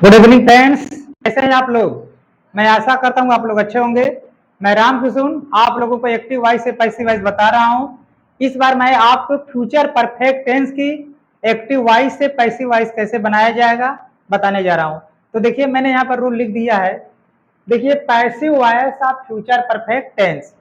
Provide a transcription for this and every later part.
Good evening friends, कैसे हैं आप लोग। मैं आशा करता हूँ आप लोग अच्छे होंगे। मैं रामकिशुन आप लोगों को एक्टिव वॉइस से पैसिव वॉइस बता रहा हूँ। इस बार मैं आपको फ्यूचर परफेक्ट टेंस की एक्टिव वॉइस से पैसिव वॉइस कैसे बनाया जाएगा बताने जा रहा हूँ। तो देखिए मैंने यहाँ पर रूल लिख दिया है। देखिए passive voice of future perfect tense.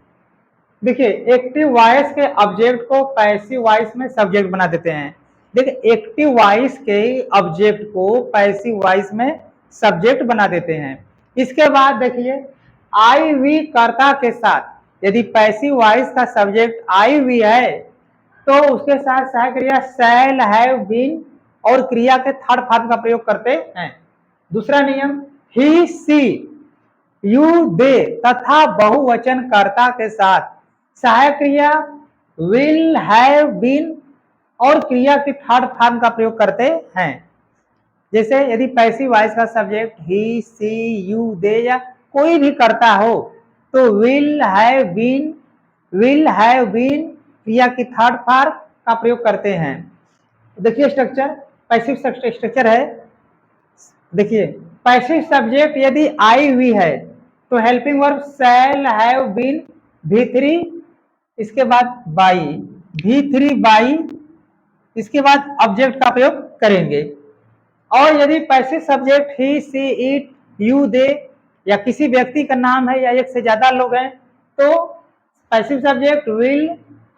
देखिए एक्टिव वॉइस के ऑब्जेक्ट को पैसिव वॉइस में सब्जेक्ट बना देते हैं। देखिए एक्टिव वॉइस के ऑब्जेक्ट को पैसिव वॉइस में सब्जेक्ट बना देते हैं। इसके बाद देखिए आई वी कर्ता के साथ यदि पैसिव वॉइस का सब्जेक्ट आई वी है तो उसके साथ सहायक क्रिया शैल हैव बीन और क्रिया के थर्ड फॉर्म का प्रयोग करते हैं। दूसरा नियम ही सी यू दे तथा बहुवचन कर्ता के साथ सहायक क्रिया विल हैव बीन और क्रिया की थर्ड फॉर्म का प्रयोग करते हैं। जैसे यदि पैसिव वॉइस का subject he she you they या कोई भी करता हो तो विल हैव बीन क्रिया की थर्ड फॉर्म का प्रयोग करते हैं। देखिए स्ट्रक्चर पैसिव स्ट्रक्चर है। देखिए पैसिव सब्जेक्ट यदि आई वी है तो helping verb shall have been V3, इसके बाद बाई V3 बाई, इसके बाद ऑब्जेक्ट का प्रयोग करेंगे। और यदि passive subject he see it you they या किसी व्यक्ति का नाम है या एक से ज्यादा लोग हैं तो passive subject will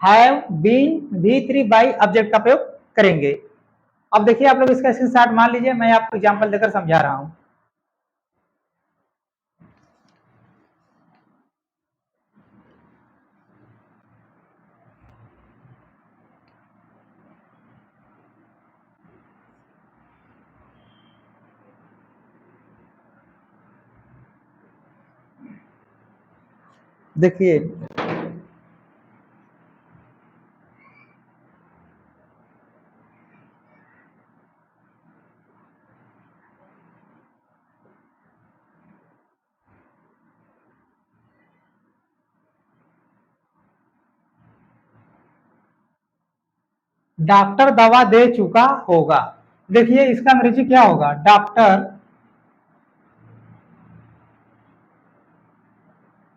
have been V3 by object का प्रयोग करेंगे। अब देखिए आप लोग इसका स्क्रीनशॉट मान लीजिए, मैं आपको एग्जांपल देकर समझा रहा हूं। देखिए डॉक्टर दवा दे चुका होगा। देखिए इसका अंग्रेजी क्या होगा,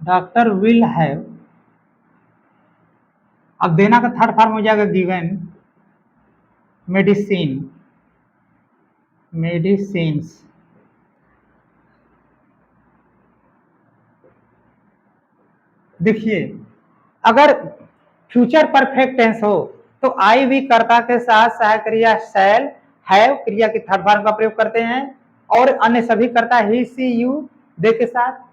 डॉक्टर विल हैव, अब देना का थर्ड फॉर्म हो जाएगा गिवन, मेडिसिन्स। देखिए अगर फ्यूचर परफेक्ट टेंस हो तो आई वी कर्ता के साथ सहायक क्रिया शैल हैव क्रिया की थर्ड फॉर्म का प्रयोग करते हैं और अन्य सभी कर्ता ही सी यू दे के साथ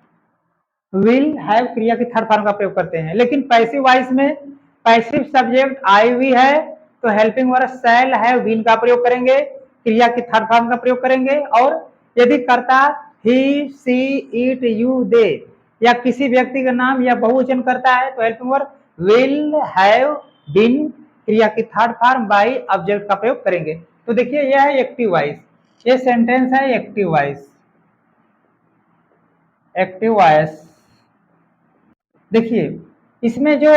विल हैव क्रिया की थर्ड फॉर्म का प्रयोग करते हैं। लेकिन पैसिव वॉइस में पैसिव सब्जेक्ट आई वी है तो helping verb shall have been का प्रयोग करेंगे, क्रिया की थर्ड फॉर्म का प्रयोग करेंगे। और यदि कर्ता ही सी इट यू दे या किसी व्यक्ति का नाम या बहुवचन करता है तो helping verb will have been क्रिया की थर्ड फॉर्म बाई ऑब्जेक्ट का प्रयोग करेंगे। तो देखिए यह है एक्टिव वॉइस, ये सेंटेंस है एक्टिव वॉइस। देखिए इसमें जो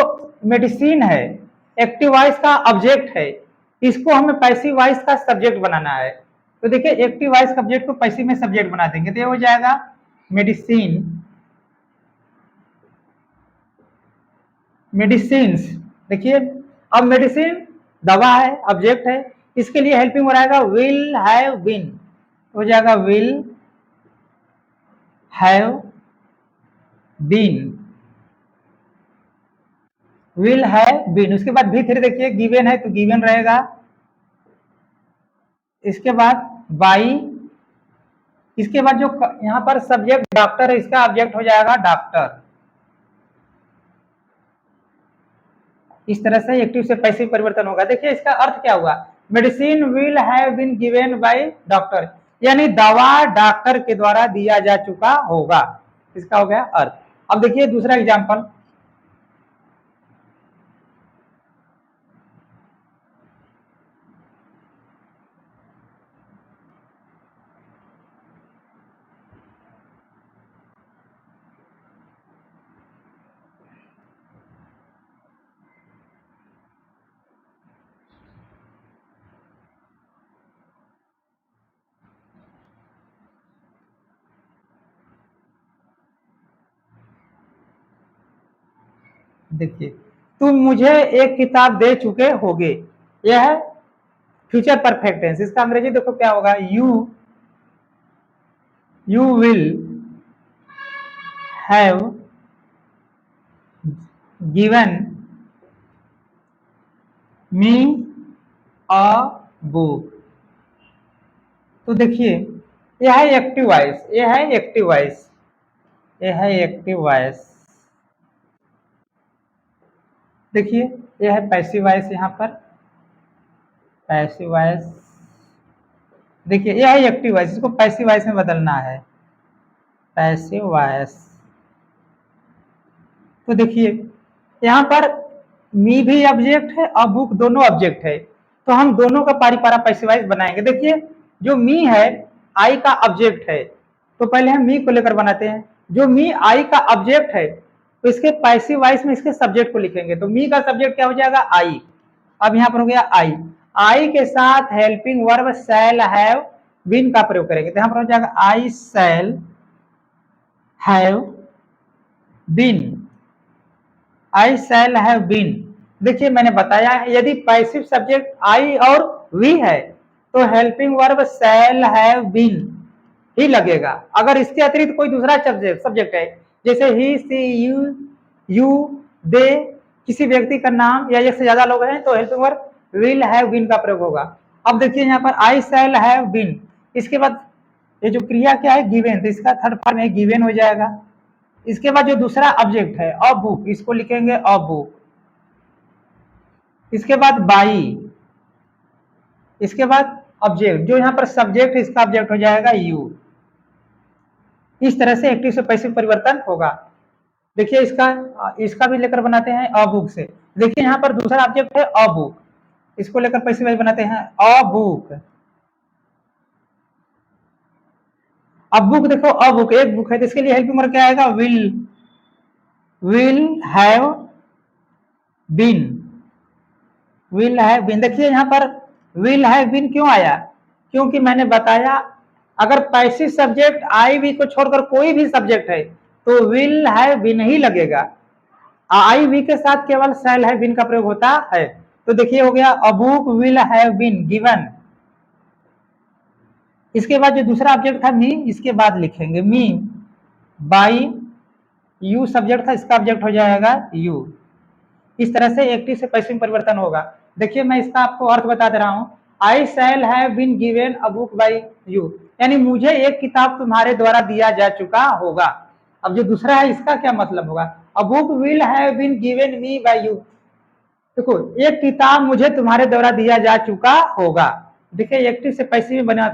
मेडिसिन है एक्टिव वॉइस का ऑब्जेक्ट है, इसको हमें पैसिव वॉइस का सब्जेक्ट बनाना है। तो देखिए एक्टिव वॉइस का ऑब्जेक्ट को पैसिव में सब्जेक्ट बना देंगे तो ये हो जाएगा मेडिसिन्स। देखिए अब मेडिसिन दवा है, ऑब्जेक्ट है, इसके लिए हेल्पिंग हो रहेगा विल हैव बीन, हो जाएगा will have been, will have been. उसके बाद V3 देखिए गिवन है तो गिवन रहेगा, इसके बाद बाई, इसके बाद जो यहाँ पर सब्जेक्ट डॉक्टर है इसका ऑब्जेक्ट हो जाएगा डॉक्टर। इस तरह से एक्टिव से पैसिव परिवर्तन होगा। देखिए इसका अर्थ क्या हुआ, medicine will have been given by doctor, यानी दवा डॉक्टर के द्वारा दिया जा चुका होगा, इसका हो गया अर्थ। अब देखिए दूसरा एग्जांपल, देखिए, तुम मुझे एक किताब दे चुके होगे, यह है फ्यूचर परफेक्ट टेंस। इसका अंग्रेजी देखो क्या होगा, you will have given me a book. तो देखिए, यह है एक्टिव वॉइस, यह है एक्टिव वॉइस, यह है एक्टिव वॉइस। देखिए, यह है पैसिव वॉइस, यहाँ पर पैसिव वॉइस। देखिए, यह है एक्टिव वॉइस, इसको पैसिव वॉइस में बदलना है, पैसिव वॉइस। तो देखिए, यहाँ पर मी भी ऑब्जेक्ट है और बुक दोनों ऑब्जेक्ट है, तो हम दोनों का पारीपारा पैसिव वॉइस बनाएंगे। देखिए, जो मी है आई का ऑब्जेक्ट है, तो पहले हम मी को लेकर बनाते हैं। जो मी आई का ऑब्जेक्ट है, तो इसके पैसिव वॉइस में इसके सब्जेक्ट को लिखेंगे। तो मी का सब्जेक्ट क्या हो जाएगा, आई। अब यहाँ पर हो गया आई, आई के साथ helping verb shall have been का प्रयोग करेंगे। तो यहाँ पर हो जाएगा I shall have been, I shall have been. देखिए, मैंने बताया यदि पैसिव सब्जेक्ट आई और वी है तो helping verb shall have been ही लगेगा। अगर इसके अतिरिक्त कोई दूसरा सब्जेक्ट है, जैसे ही, सी, यू, दे, किसी व्यक्ति का नाम या एक से ज्यादा लोग हैं, तो helping verb will have been का प्रयोग होगा। अब देखिए, यहाँ पर आई शैल हैव बीन, इसके बाद ये जो क्रिया क्या है, गिवेन, तो इसका थर्ड फॉर्म है गिवेन हो जाएगा। इसके बाद जो दूसरा ऑब्जेक्ट है अ बुक, इसको लिखेंगे अ बुक। इसके बाद बाई, इसके बाद ऑब्जेक्ट, जो यहाँ पर सब्जेक्ट है इसका ऑब्जेक्ट हो जाएगा यू। इस तरह से एक्टिव से पैसिव परिवर्तन होगा। देखिए, इसका भी लेकर बनाते हैं अ बुक से। देखिए, यहाँ पर दूसरा ऑब्जेक्ट है अ बुक, इसको लेकर पैसिव बनाते हैं अ बुक। अब बुक देखो, अ बुक एक बुक है, तो इसके लिए हेल्पिंग वर्ब क्या आएगा, will have been, will have been. देखिए, यहाँ पर विल हैव बीन क्यों आया, क्योंकि मैंने बताया अगर पैसिव सब्जेक्ट आई वी को छोड़कर कोई भी सब्जेक्ट है तो विल हैव बीन ही लगेगा। आई वी के साथ केवल शैल हैव बीन का प्रयोग होता है। तो देखिए, हो गया a book will have been given. इसके बाद जो दूसरा ऑब्जेक्ट था मी, इसके बाद लिखेंगे मी बाई, यू सब्जेक्ट था, इसका ऑब्जेक्ट हो जाएगा यू। इस तरह से एक्टिव से पैसिव में परिवर्तन होगा। देखिए, मैं इसका आपको अर्थ बता दे रहा हूं, I shall have been given a book by you, यानी मुझे एक किताब तुम्हारे द्वारा दिया जा चुका होगा। अब जो दूसरा है इसका क्या मतलब होगा, a book will have been given me by you. देखो, एक किताब मुझे तुम्हारे द्वारा दिया जा चुका होगा। देखिए, एक्टिव से पैसिव में बना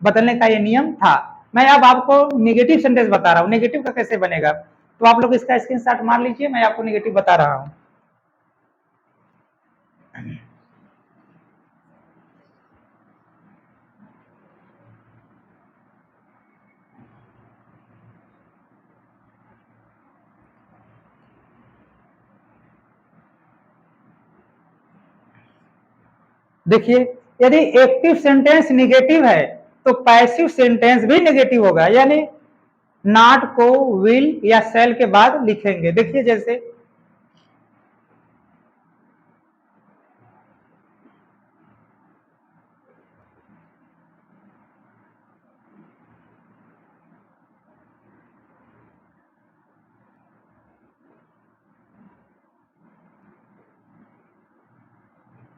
बदलने का ये नियम था। मैं अब आपको नेगेटिव सेंटेंस बता रहा हूँ, नेगेटिव का कैसे बनेगा, तो आप लोग इसका स्क्रीनशॉट मार लीजिए, मैं आपको नेगेटिव बता रहा हूँ। देखिए, यदि एक्टिव सेंटेंस निगेटिव है तो पैसिव सेंटेंस भी निगेटिव होगा, यानी नॉट को विल या शैल के बाद लिखेंगे। देखिए, जैसे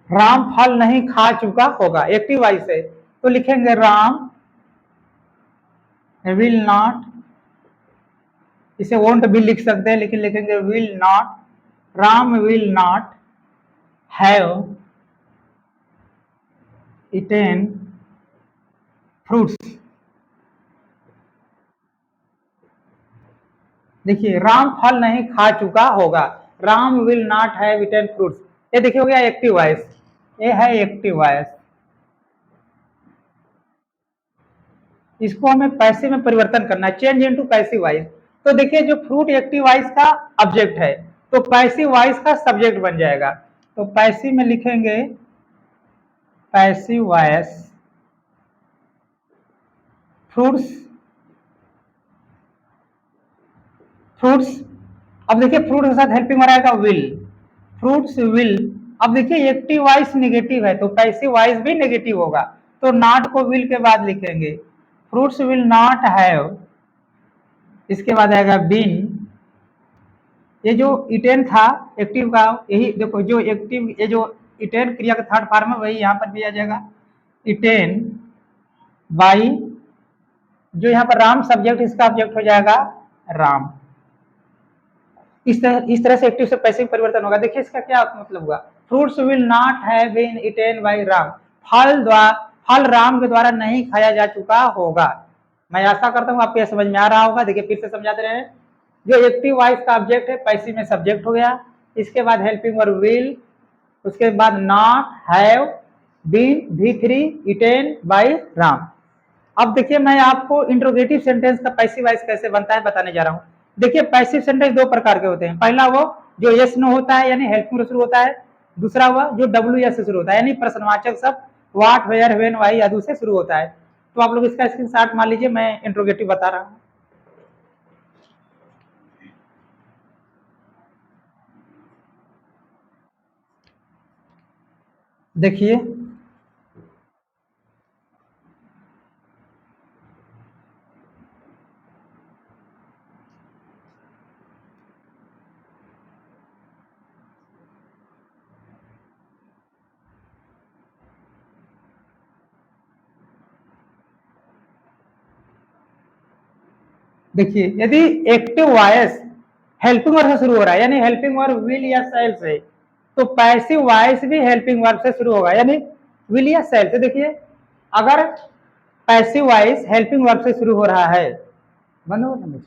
राम फल नहीं खा चुका होगा, एक्टिव वॉइस है, तो लिखेंगे राम विल नॉट, इसे वोंट भी लिख सकते हैं लेकिन लिखेंगे will not, Ram will not have eaten fruits. देखिए, राम फल नहीं खा चुका होगा, Ram will not have eaten fruits. ये देखिए, हो गया एक्टिव वॉइस, ये है एक्टिव वॉइस। इसको हमें पैसिव में परिवर्तन करना है, चेंज इनटू पैसिव वॉइस। तो देखिए, जो फ्रूट एक्टिव वॉइस का ऑब्जेक्ट है तो पैसिव वॉइस का सब्जेक्ट बन जाएगा। तो पैसिव में लिखेंगे पैसिव वॉइस फ्रूट्स, फ्रूट्स अब देखिए फ्रूट के साथ हेल्पिंग वर्ब आएगा विल, फ्रूट्स विल। अब देखिए एक्टिव वॉइस निगेटिव है तो पैसिव वॉइस भी नेगेटिव होगा, तो नॉट को विल के बाद लिखेंगे, फ्रूट्स विल नॉट हैव। इसके बाद आएगा बीन, ये जो इटेन था एक्टिव का, यही देखो जो एक्टिव, ये जो इटेन क्रिया का थर्ड फॉर्म है वही यहाँ पर भी आ जाएगा, इटेन बाई, जो यहाँ पर राम सब्जेक्ट, इसका ऑब्जेक्ट हो जाएगा राम। इस तरह से एक्टिव से पैसिव परिवर्तन होगा। देखिए इसका क्या मतलब हुआ, fruits will not have been eaten by Ram, फल राम के द्वारा नहीं खाया जा चुका होगा। मैं आशा करता हूँ आपको यह समझ में आ रहा होगा। देखिए फिर से समझा दे रहे हैं, जो एक्टिव वॉइस का ऑब्जेक्ट है पैसिव में सब्जेक्ट हो गया, इसके बाद हेल्पिंग वर्ब विल, उसके बाद not have been V3 eaten by Ram. अब देखिए मैं आपको इंट्रोगेटिव सेंटेंस का पैसिव वॉइस कैसे बनता है बताने जा रहा हूँ। देखिए पैसिव सेंटेंस दो प्रकार के होते हैं, पहला वो जो यस नो होता है यानी हेल्पिंग शुरू होता है, दूसरा हुआ जो WS से शुरू होता है यानी प्रश्नवाचक शब्द व्हाट वेयर व्हेन व्हाई आदि से शुरू होता है। तो आप लोग इसका स्क्रीनशॉट मान लीजिए, मैं इंट्रोगेटिव बता रहा हूँ। देखिए देखिए यदि एक्टिव वॉइस हेल्पिंग वर्ब से शुरू हो रहा है यानी हेल्पिंग वर्ब विल या सेल से, तो पैसिव वॉइस भी हेल्पिंग वर्ब से शुरू होगा यानी विल या सेल से। देखिए अगर पैसिव वॉइस हेल्पिंग वर्ब से शुरू हो रहा है, बंद हो ना,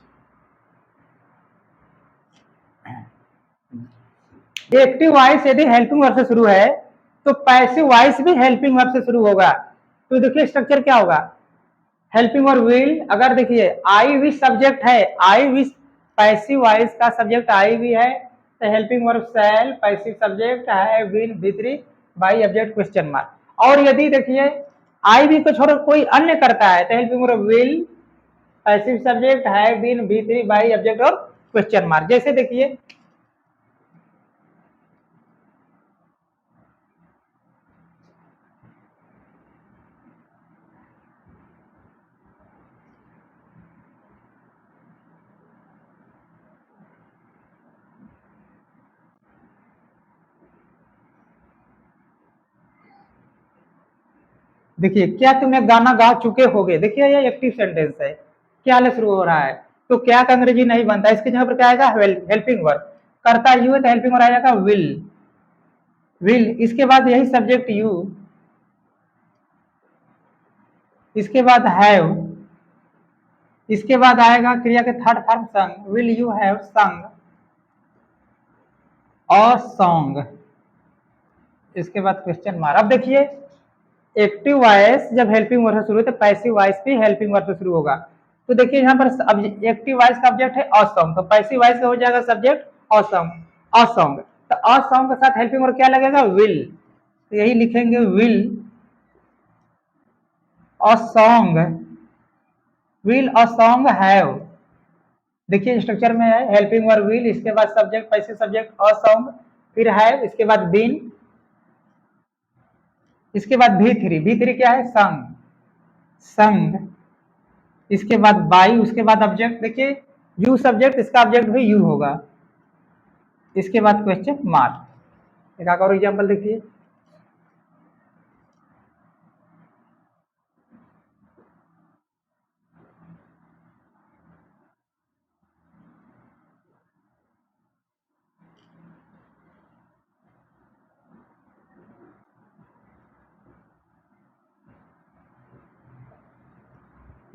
एक्टिव वॉइस यदि हेल्पिंग वर्ब से शुरू है तो पैसिव वॉइस भी हेल्पिंग वर्ब से शुरू होगा। तो देखिए स्ट्रक्चर क्या होगा, हेल्पिंग वर्ब विल, अगर देखिए आई विश सब्जेक्ट है, आई विश पैसिव वॉइस का सब्जेक्ट आई भी है, तो helping verb shall, passive subject है been V3 by object question mark. और यदि देखिए आई भी को छोड़ कोई अन्य करता है तो helping verb will, passive subject है बीन V3 बाई ऑब्जेक्ट और क्वेश्चन मार्क। जैसे देखिए देखिए क्या तुमने गाना गा चुके होगे, देखिए ये एक्टिव सेंटेंस है, क्या ले शुरू हो रहा है, तो क्या का अंग्रेजी नहीं बनता, इसके जगह पर क्या आएगा हेल्पिंग वर्ब, करता यू है तो हेल्पिंग वर्ब आ जाएगा विल, विल। इसके बाद यही सब्जेक्ट यू, इसके बाद हैव, इसके बाद आएगा क्रिया के थर्ड फॉर्म संग, विल यू हैव संग और सॉन्ग, इसके बाद क्वेश्चन मार्क। अब देखिए एक्टिव वॉइस जब हेल्पिंग वर्ब से शुरू है तो पैसिव वॉइस भी हेल्पिंग वर्ब से शुरू होगा। तो देखिए यहाँ पर अब एक्टिव वॉइस का ऑब्जेक्ट है अ सॉन्ग, तो पैसिव वॉइस का हो जाएगा subject a song, a song. तो अ सॉन्ग के साथ हेल्पिंग वर्ब क्या लगेगा विल, तो यही लिखेंगे will a song, will a song have. देखिए स्ट्रक्चर में है हेल्पिंग वर्ब विल, इसके बाद subject passive subject a song, फिर हैव, इसके बाद बीन, इसके बाद V3 क्या है संग, संग, इसके बाद बाई, उसके बाद ऑब्जेक्ट, देखिए यू सब्जेक्ट, इसका ऑब्जेक्ट भी यू होगा, इसके बाद क्वेश्चन मार्क। एक और एग्जांपल देखिए,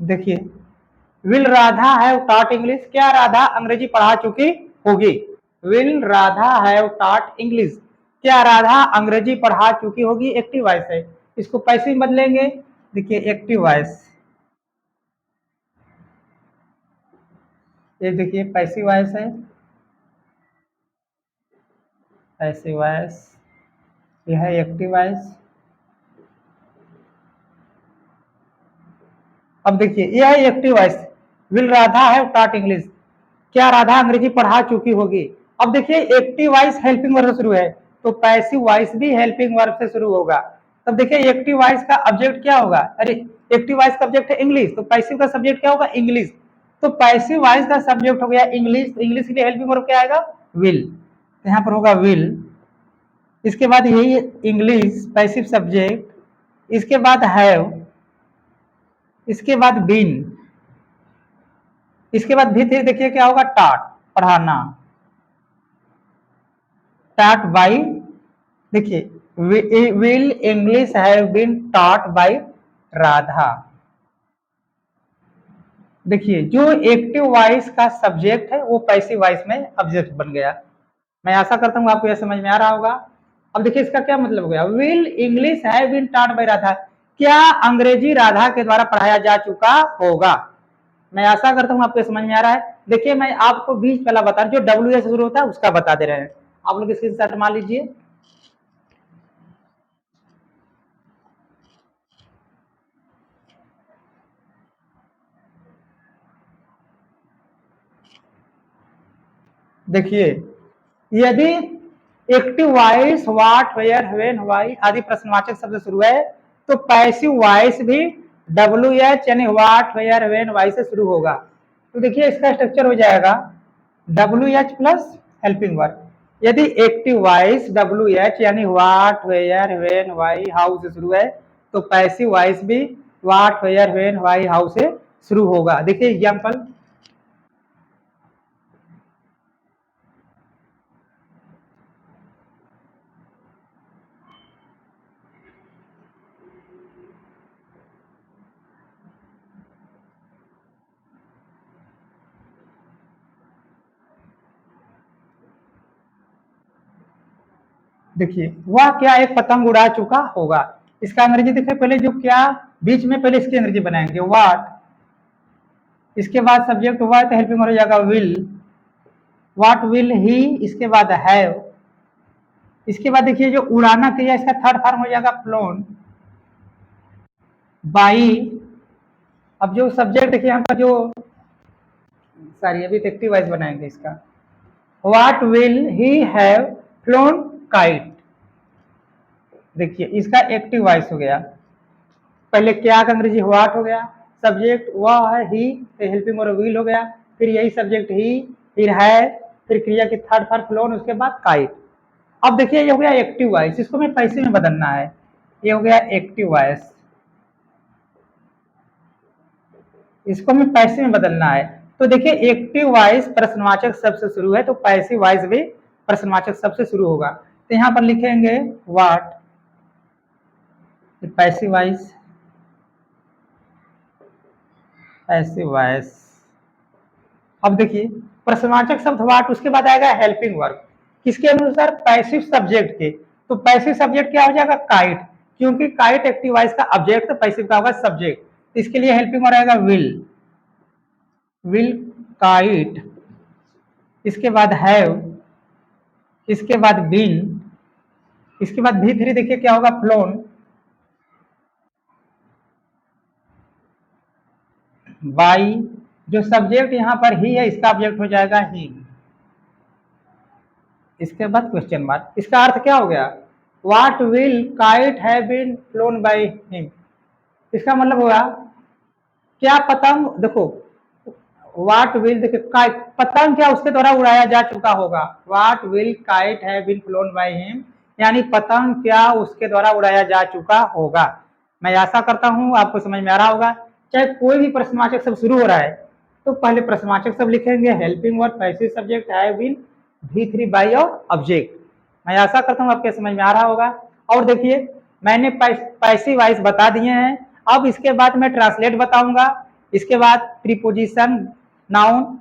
देखिए will Radha have taught English, क्या राधा अंग्रेजी पढ़ा चुकी होगी, will Radha have taught English, क्या राधा अंग्रेजी पढ़ा चुकी होगी, एक्टिव वॉइस है, इसको पैसिव बदलेंगे। देखिए एक्टिव वॉइस, ये देखिए पैसिव वॉइस है, पैसिव वॉइस, यह है एक्टिव वॉइस। अब देखिए यह है active voice, will Radha have taught English, क्या राधा अंग्रेजी पढ़ा चुकी होगी। अब देखिए एक्टिव वॉइस हेल्पिंग वर्ब से शुरू है, तो पैसिव वॉइस भी हेल्पिंग वर्ब से शुरू होगा। तब देखिए एक्टिव वॉइस का ऑब्जेक्ट क्या होगा, अरे एक्टिव वॉइस का ऑब्जेक्ट है इंग्लिश, तो पैसिव का सब्जेक्ट क्या होगा, इंग्लिश। तो पैसिव वॉइस का सब्जेक्ट हो गया इंग्लिश, तो इंग्लिश के लिए हेल्पिंग वर्ब क्या आएगा, विल। तो यहाँ पर होगा विल, इसके बाद यही इंग्लिश पैसिव सब्जेक्ट, इसके बाद हैव, इसके बाद बीन, इसके बाद भी देखिए क्या होगा, टाट, पढ़ाना, टाट बाई, देखिए will English have been taught by Radha. देखिए जो एक्टिव वॉइस का सब्जेक्ट है वो पैसिव वॉइस में ऑब्जेक्ट बन गया। मैं आशा करता हूँ आपको यह समझ में आ रहा होगा। अब देखिए इसका क्या मतलब हो गया, will English have been taught by Radha, क्या अंग्रेजी राधा के द्वारा पढ़ाया जा चुका होगा। मैं आशा करता हूँ आपको समझ में आ रहा है। देखिए मैं आपको बीच वाला बता रहा, जो डब्ल्यू से शुरू होता है उसका बता दे रहे हैं, आप लोग स्क्रीनशॉट मान लीजिए। देखिए यदि active voice what where when why आदि प्रश्नवाचक शब्द शुरू है, तो पैसिव वॉइस भी डब्ल्यू एच यानी व्हाट वेयर व्हेन व्हाई से शुरू होगा। तो देखिए इसका स्ट्रक्चर हो जाएगा W H plus helping verb. यदि एक्टिव वॉइस डब्ल्यू एच यानी what where when why how से शुरू है, तो पैसिव वॉइस भी what where when why how से शुरू होगा। देखिए एग्जाम्पल, देखिए वह क्या एक पतंग उड़ा चुका होगा। इसका अंग्रेजी देखिए, पहले जो क्या बीच में पहले इसकी अंग्रेजी बनाएंगे व्हाट, इसके बाद सब्जेक्ट हुआ तो हेल्पिंग हो जाएगा विल, व्हाट विल ही, इसके बाद हैव, इसके बाद देखिए जो उड़ाना क्रिया इसका थर्ड फॉर्म हो जाएगा फ्लोन बाई। अब जो सब्जेक्ट देखिए यहाँ पर जो सॉरी अभी एक्टिव वॉइस बनाएंगे इसका, what will he have phloem kite. देखिए इसका एक्टिव वॉइस हो गया, पहले क्या का अंग्रेजी व्हाट हो गया, सब्जेक्ट वह है ही, हेल्पिंग और विल हो गया, फिर यही सब्जेक्ट ही, फिर है, फिर क्रिया की थर्ड फॉर्म फ्लोन, उसके बाद काइट। अब देखिए ये हो गया एक्टिव वॉइस, इसको मैं पैसिव में बदलना है, ये हो गया एक्टिव वॉइस, इसको मैं पैसिव में बदलना है। तो देखिए एक्टिव वॉइस प्रश्नवाचक शब्द से शुरू है, तो पैसिव वॉइस भी प्रश्नवाचक शब्द से शुरू होगा। तो यहाँ पर लिखेंगे what, passive voice, passive voice. अब देखिए प्रश्नवाचक शब्द व्हाट, उसके बाद आएगा हेल्पिंग वर्ब, किसके अनुसार, पैसिव सब्जेक्ट के। तो पैसिव सब्जेक्ट क्या हो जाएगा, काइट, क्योंकि काइट एक्टिव वॉइस का ऑब्जेक्ट, तो पैसिव का होगा सब्जेक्ट, तो इसके लिए हेल्पिंग वर्ब आएगा विल, विल काइट, इसके बाद हैव, इसके बाद बीन, इसके बाद भी थ्री देखिए क्या होगा, फ्लोन बाई, जो सब्जेक्ट यहाँ पर ही है इसका ऑब्जेक्ट हो जाएगा ही, इसके बाद क्वेश्चन मार्क। इसका अर्थ क्या हो गया, what will kite have been flown by him. इसका मतलब हुआ क्या पतंग, देखो व्हाट विल, देखिए पतंग क्या उसके द्वारा उड़ाया जा चुका होगा, what will kite have been flown by him, यानी पतंग क्या उसके द्वारा उड़ाया जा चुका होगा। मैं आशा करता हूं आपको समझ में आ रहा होगा। चाहे कोई भी प्रश्नवाचक शब्द शुरू हो रहा है, तो पहले प्रश्नवाचक शब्द लिखेंगे, helping verb, passive subject, have been, V3 by और ऑब्जेक्ट। मैं आशा करता हूँ आपके समझ में आ रहा होगा। और देखिए मैंने पैसिव वॉइस बता दिए हैं, अब इसके बाद मैं ट्रांसलेट बताऊंगा, इसके बाद प्रीपोजिशन, नाउन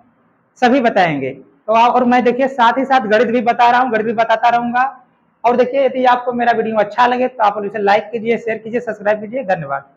सभी बताएंगे। तो और मैं देखिए साथ ही साथ गणित भी बता रहा हूँ, गणित भी बताता रहूंगा। और देखिए यदि आपको मेरा वीडियो अच्छा लगे तो आप इसे लाइक कीजिए, शेयर कीजिए, सब्सक्राइब कीजिए। धन्यवाद।